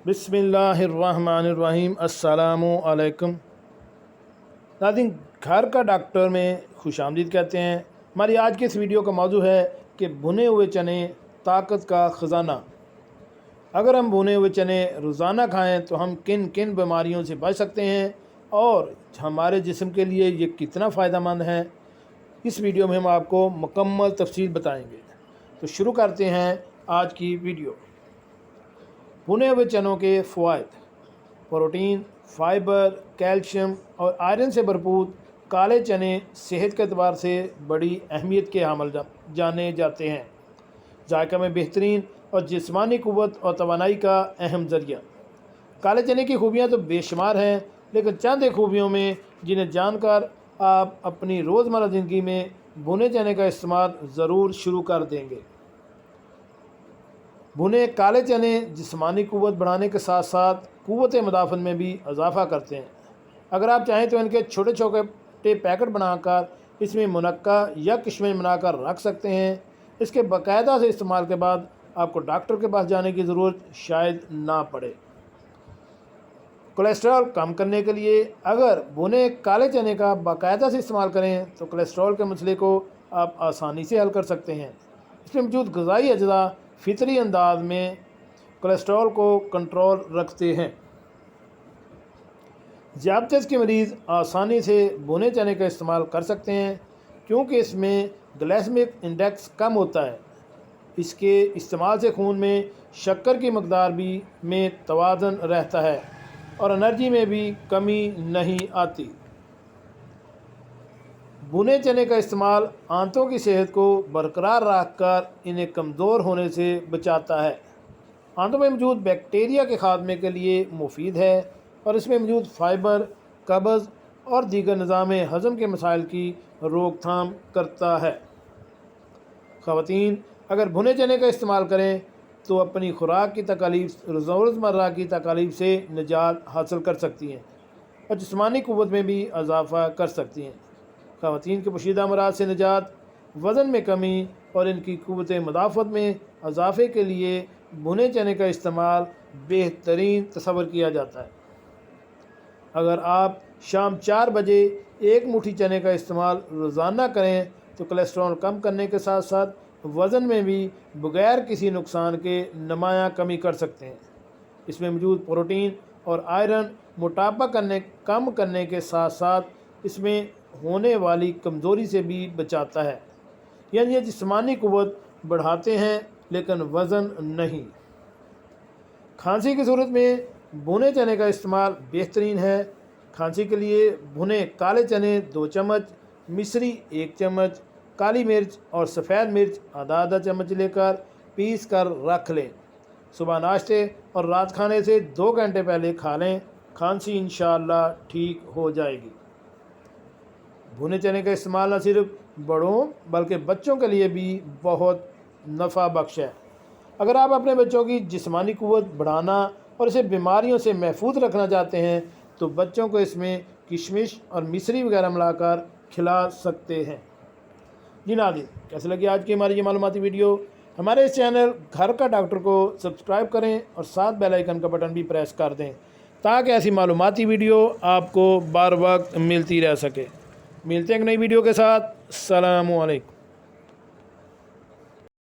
बिस्मिल्लाहिर्रहमानिर्रहीम। अस्सलामु अलैकुम। नाज़रीन, घर का डॉक्टर में खुशामदीद कहते हैं। हमारी आज की इस वीडियो का मौजू है कि भुने हुए चने ताकत का ख़जाना। अगर हम भुने हुए चने रोज़ाना खाएं तो हम किन किन बीमारियों से बच सकते हैं और हमारे जिस्म के लिए ये कितना फ़ायदेमंद है, इस वीडियो में हम आपको मुकम्मल तफसील बताएंगे। तो शुरू करते हैं आज की वीडियो। भुने हुए चनों के फ़वाइद: प्रोटीन, फाइबर, कैल्शियम और आयरन से भरपूर काले चने सेहत के एतबार से बड़ी अहमियत के हामिल जाने जाते हैं। जायका में बेहतरीन और जिस्मानी क़ुव्वत और तवानाई का अहम ज़रिया। काले चने की खूबियाँ तो बेशुमार हैं, लेकिन चंद खूबियों में जिन्हें जानकर आप अपनी रोज़मर्रा ज़िंदगी में भुने चने का इस्तेमाल ज़रूर शुरू कर देंगे। भुने काले चने जिस्मानी क़ुव्वत बढ़ाने के साथ साथ क़ुव्वत मुदाफ़त में भी इजाफ़ा करते हैं। अगर आप चाहें तो इनके छोटे छोटे पैकेट बनाकर इसमें मुनक्का या किशमिश बनाकर रख सकते हैं। इसके बाकायदा से इस्तेमाल के बाद आपको डॉक्टर के पास जाने की ज़रूरत शायद ना पड़े। कोलेस्ट्रॉल कम करने के लिए अगर भुने काले चने का बाकायदा से इस्तेमाल करें तो कोलेस्ट्रॉल के मसले को आप आसानी से हल कर सकते हैं। इसमें मौजूद ग़िज़ाई अज्जा फितरी अंदाज में कोलेस्ट्रॉल को कंट्रोल रखते हैं। ज़ियादतीस के मरीज़ आसानी से भुने चने का इस्तेमाल कर सकते हैं क्योंकि इसमें ग्लाइसेमिक इंडेक्स कम होता है। इसके इस्तेमाल से खून में शक्कर की मकदार भी में तवाज़ुन रहता है और एनर्जी में भी कमी नहीं आती। भुने चने का इस्तेमाल आंतों की सेहत को बरकरार रखकर इन्हें कमज़ोर होने से बचाता है। आंतों में मौजूद बैक्टीरिया के खात्मे के लिए मुफीद है और इसमें मौजूद फाइबर कब्ज़ और दीगर निज़ाम हज़म के मसाइल की रोकथाम करता है। ख़वातीन अगर भुने चने का इस्तेमाल करें तो अपनी खुराक की तकालीफ रोज़मर्रा की तकालीफ से निजात हासिल कर सकती हैं और जिस्मानी क़ुव्वत में भी इजाफ़ा कर सकती हैं। ख़वातीन के पोशीदा अमराज से निजात, वज़न में कमी और इनकी क़ुव्वत मुदाफ़त में इजाफ़े के लिए भुने चने का इस्तेमाल बेहतरीन तस्वर किया जाता है। अगर आप शाम 4 बजे एक मुट्ठी चने का इस्तेमाल रोज़ाना करें तो कोलेस्ट्रॉल कम करने के साथ साथ वज़न में भी बग़ैर किसी नुकसान के नुमायाँ कमी कर सकते हैं। इसमें मौजूद प्रोटीन और आयरन मोटापा कम करने के साथ साथ इसमें होने वाली कमज़ोरी से भी बचाता है, यानी ये जिस्मानी क़ुव्वत बढ़ाते हैं लेकिन वज़न नहीं। खांसी की सूरत में भुने चने का इस्तेमाल बेहतरीन है। खांसी के लिए भुने काले चने 2 चम्मच, मिश्री 1 चम्मच, काली मिर्च और सफ़ेद मिर्च आधा चम्मच लेकर पीस कर रख लें। सुबह नाश्ते और रात खाने से 2 घंटे पहले खा लें। खांसी इंशाअल्लाह ठीक हो जाएगी। भुने चने का इस्तेमाल न सिर्फ बड़ों बल्कि बच्चों के लिए भी बहुत नफ़ा बख्श है। अगर आप अपने बच्चों की जिस्मानी क़ुव्वत बढ़ाना और इसे बीमारियों से महफूज रखना चाहते हैं तो बच्चों को इसमें किशमिश और मिश्री वगैरह मिलाकर खिला सकते हैं। जी नाज़रीन, कैसे लगी आज की हमारी ये मालूमाती वीडियो? हमारे इस चैनल घर का डॉक्टर को सब्सक्राइब करें और साथ बेल आइकन का बटन भी प्रेस कर दें ताकि ऐसी मालूमाती वीडियो आपको बार वक्त मिलती रह सके। मिलते हैं एक नई वीडियो के साथ। अस्सलामु अलैकुम।